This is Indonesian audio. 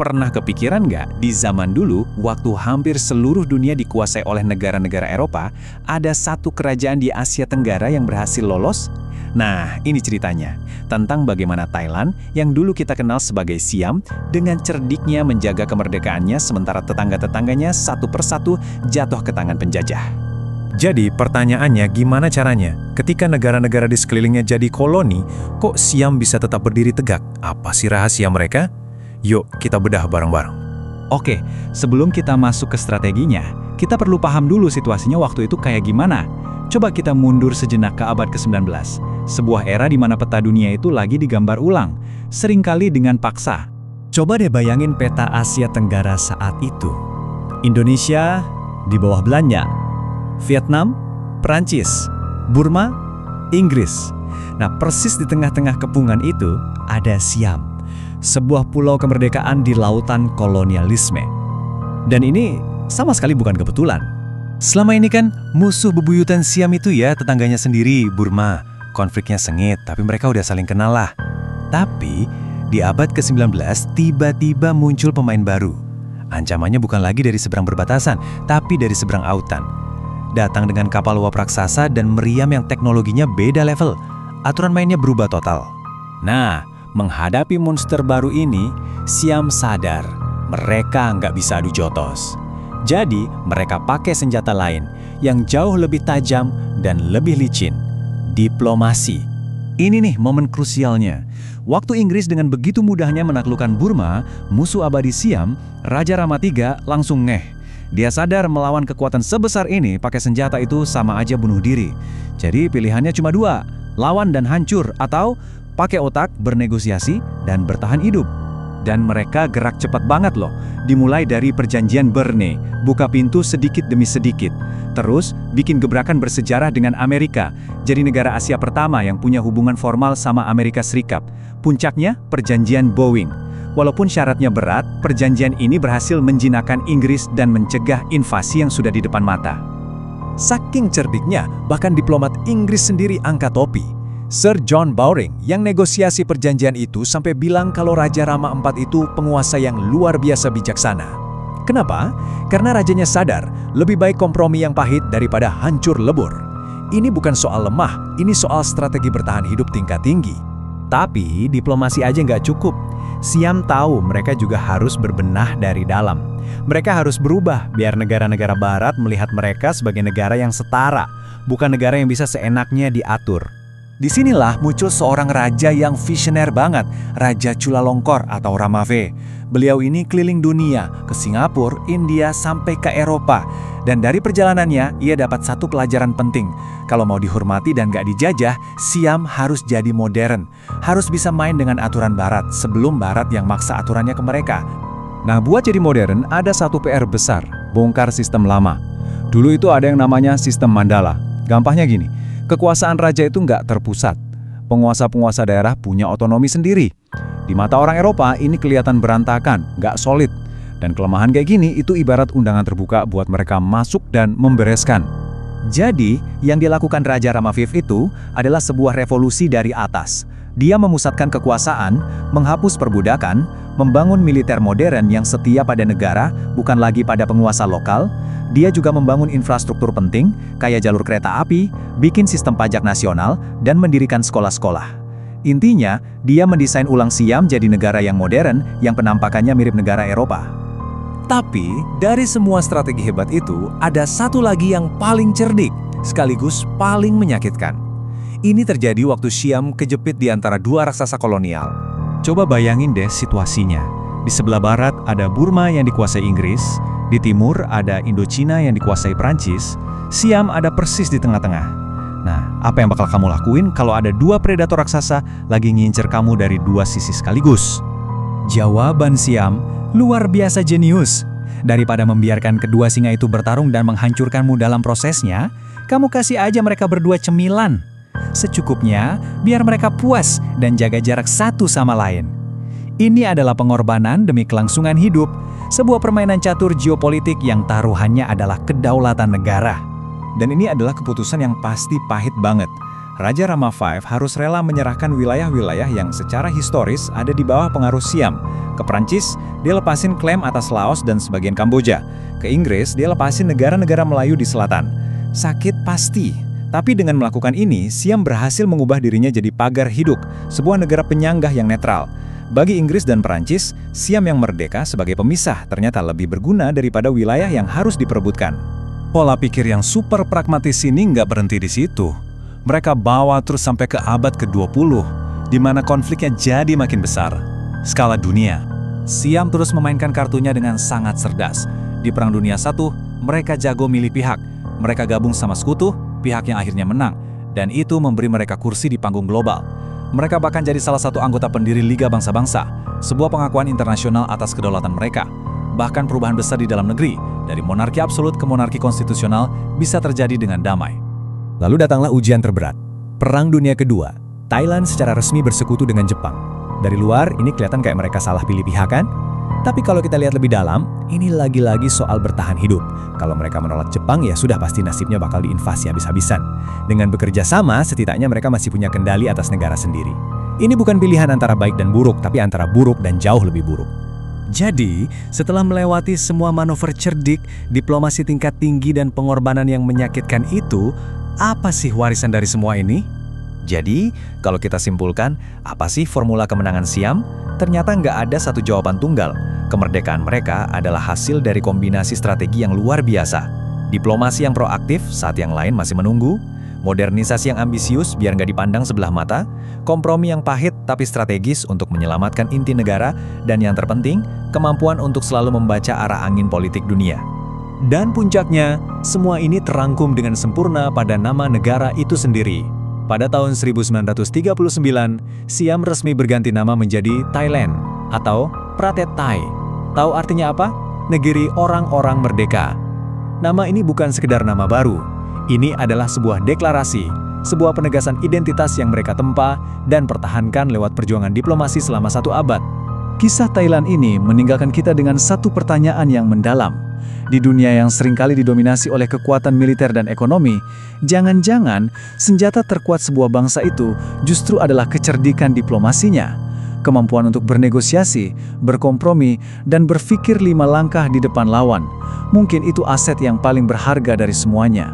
Pernah kepikiran nggak, di zaman dulu, waktu hampir seluruh dunia dikuasai oleh negara-negara Eropa, ada satu kerajaan di Asia Tenggara yang berhasil lolos? Nah, ini ceritanya, tentang bagaimana Thailand, yang dulu kita kenal sebagai Siam, dengan cerdiknya menjaga kemerdekaannya sementara tetangga-tetangganya satu persatu jatuh ke tangan penjajah. Jadi pertanyaannya gimana caranya? Ketika negara-negara di sekelilingnya jadi koloni, kok Siam bisa tetap berdiri tegak? Apa sih rahasia mereka? Yuk kita bedah bareng-bareng. Oke, sebelum kita masuk ke strateginya, kita perlu paham dulu situasinya waktu itu kayak gimana. Coba kita mundur sejenak ke abad ke-19. Sebuah era di mana peta dunia itu lagi digambar ulang, seringkali dengan paksa. Coba deh bayangin peta Asia Tenggara saat itu. Indonesia di bawah Belanda, Vietnam, Prancis, Burma, Inggris. Nah, persis di tengah-tengah kepungan itu ada Siam, sebuah pulau kemerdekaan di lautan kolonialisme. Dan ini sama sekali bukan kebetulan. Selama ini kan musuh bebuyutan Siam itu ya tetangganya sendiri, Burma. Konfliknya sengit, tapi mereka udah saling kenal lah. Tapi di abad ke-19 tiba-tiba muncul pemain baru. Ancamannya bukan lagi dari seberang berbatasan, tapi dari seberang autan. Datang dengan kapal uap raksasa dan meriam yang teknologinya beda level. Aturan mainnya berubah total. Nah, menghadapi monster baru ini, Siam sadar mereka nggak bisa adu jotos. Jadi, mereka pakai senjata lain yang jauh lebih tajam dan lebih licin. Diplomasi. Ini nih momen krusialnya. Waktu Inggris dengan begitu mudahnya menaklukkan Burma, musuh abadi Siam, Raja Rama III langsung ngeh. Dia sadar melawan kekuatan sebesar ini pakai senjata itu sama aja bunuh diri. Jadi pilihannya cuma dua, lawan dan hancur, atau pakai otak, bernegosiasi, dan bertahan hidup. Dan mereka gerak cepat banget loh. Dimulai dari perjanjian Berne, buka pintu sedikit demi sedikit. Terus, bikin gebrakan bersejarah dengan Amerika, jadi negara Asia pertama yang punya hubungan formal sama Amerika Serikat. Puncaknya, perjanjian Boeing. Walaupun syaratnya berat, perjanjian ini berhasil menjinakkan Inggris dan mencegah invasi yang sudah di depan mata. Saking cerdiknya, bahkan diplomat Inggris sendiri angkat topi. Sir John Bowring yang negosiasi perjanjian itu sampai bilang kalau Raja Rama IV itu penguasa yang luar biasa bijaksana. Kenapa? Karena rajanya sadar, lebih baik kompromi yang pahit daripada hancur lebur. Ini bukan soal lemah, ini soal strategi bertahan hidup tingkat tinggi. Tapi diplomasi aja nggak cukup. Siam tahu mereka juga harus berbenah dari dalam. Mereka harus berubah biar negara-negara barat melihat mereka sebagai negara yang setara, bukan negara yang bisa seenaknya diatur. Disinilah muncul seorang raja yang visioner banget, Raja Chulalongkorn atau Ramave. Beliau ini keliling dunia, ke Singapura, India, sampai ke Eropa. Dan dari perjalanannya, ia dapat satu pelajaran penting. Kalau mau dihormati dan gak dijajah, Siam harus jadi modern. Harus bisa main dengan aturan barat, sebelum barat yang maksa aturannya ke mereka. Nah, buat jadi modern, ada satu PR besar, bongkar sistem lama. Dulu itu ada yang namanya sistem Mandala. Gampangnya gini, kekuasaan raja itu nggak terpusat. Penguasa-penguasa daerah punya otonomi sendiri. Di mata orang Eropa, ini kelihatan berantakan, nggak solid. Dan kelemahan kayak gini itu ibarat undangan terbuka buat mereka masuk dan membereskan. Jadi, yang dilakukan Raja Rama V itu adalah sebuah revolusi dari atas. Dia memusatkan kekuasaan, menghapus perbudakan, membangun militer modern yang setia pada negara, bukan lagi pada penguasa lokal. Dia juga membangun infrastruktur penting, kayak jalur kereta api, bikin sistem pajak nasional, dan mendirikan sekolah-sekolah. Intinya, dia mendesain ulang Siam jadi negara yang modern, yang penampakannya mirip negara Eropa. Tapi, dari semua strategi hebat itu, ada satu lagi yang paling cerdik, sekaligus paling menyakitkan. Ini terjadi waktu Siam kejepit di antara dua raksasa kolonial. Coba bayangin deh situasinya. Di sebelah barat ada Burma yang dikuasai Inggris, di timur ada Indochina yang dikuasai Prancis, Siam ada persis di tengah-tengah. Nah, apa yang bakal kamu lakuin kalau ada dua predator raksasa lagi ngincer kamu dari dua sisi sekaligus? Jawaban Siam luar biasa jenius. Daripada membiarkan kedua singa itu bertarung dan menghancurkanmu dalam prosesnya, kamu kasih aja mereka berdua cemilan. Secukupnya, biar mereka puas dan jaga jarak satu sama lain. Ini adalah pengorbanan demi kelangsungan hidup, sebuah permainan catur geopolitik yang taruhannya adalah kedaulatan negara. Dan ini adalah keputusan yang pasti pahit banget. Raja Rama V harus rela menyerahkan wilayah-wilayah yang secara historis ada di bawah pengaruh Siam. Ke Prancis, dia lepasin klaim atas Laos dan sebagian Kamboja. Ke Inggris, dia lepasin negara-negara Melayu di selatan. Sakit pasti, tapi dengan melakukan ini, Siam berhasil mengubah dirinya jadi pagar hidup, sebuah negara penyanggah yang netral. Bagi Inggris dan Perancis, Siam yang merdeka sebagai pemisah ternyata lebih berguna daripada wilayah yang harus diperebutkan. Pola pikir yang super pragmatis ini nggak berhenti di situ. Mereka bawa terus sampai ke abad ke-20, di mana konfliknya jadi makin besar. Skala dunia. Siam terus memainkan kartunya dengan sangat cerdas. Di Perang Dunia I, mereka jago milih pihak. Mereka gabung sama sekutu, pihak yang akhirnya menang. Dan itu memberi mereka kursi di panggung global. Mereka bahkan jadi salah satu anggota pendiri Liga Bangsa-Bangsa, sebuah pengakuan internasional atas kedaulatan mereka. Bahkan perubahan besar di dalam negeri, dari monarki absolut ke monarki konstitusional, bisa terjadi dengan damai. Lalu datanglah ujian terberat. Perang Dunia Kedua. Thailand secara resmi bersekutu dengan Jepang. Dari luar, ini kelihatan kayak mereka salah pilih pihak kan? Tapi kalau kita lihat lebih dalam, ini lagi-lagi soal bertahan hidup. Kalau mereka menolak Jepang, ya sudah pasti nasibnya bakal diinvasi habis-habisan. Dengan bekerja sama, setidaknya mereka masih punya kendali atas negara sendiri. Ini bukan pilihan antara baik dan buruk, tapi antara buruk dan jauh lebih buruk. Jadi, setelah melewati semua manuver cerdik, diplomasi tingkat tinggi dan pengorbanan yang menyakitkan itu, apa sih warisan dari semua ini? Jadi, kalau kita simpulkan, apa sih formula kemenangan Siam? Ternyata nggak ada satu jawaban tunggal. Kemerdekaan mereka adalah hasil dari kombinasi strategi yang luar biasa. Diplomasi yang proaktif saat yang lain masih menunggu, modernisasi yang ambisius biar nggak dipandang sebelah mata, kompromi yang pahit tapi strategis untuk menyelamatkan inti negara, dan yang terpenting, kemampuan untuk selalu membaca arah angin politik dunia. Dan puncaknya, semua ini terangkum dengan sempurna pada nama negara itu sendiri. Pada tahun 1939, Siam resmi berganti nama menjadi Thailand atau Pratet Thai. Tahu artinya apa? Negeri orang-orang merdeka. Nama ini bukan sekedar nama baru. Ini adalah sebuah deklarasi, sebuah penegasan identitas yang mereka tempa dan pertahankan lewat perjuangan diplomasi selama 1 abad. Kisah Thailand ini meninggalkan kita dengan satu pertanyaan yang mendalam. Di dunia yang seringkali didominasi oleh kekuatan militer dan ekonomi, jangan-jangan senjata terkuat sebuah bangsa itu justru adalah kecerdikan diplomasinya. Kemampuan untuk bernegosiasi, berkompromi, dan berpikir 5 langkah di depan lawan. Mungkin itu aset yang paling berharga dari semuanya.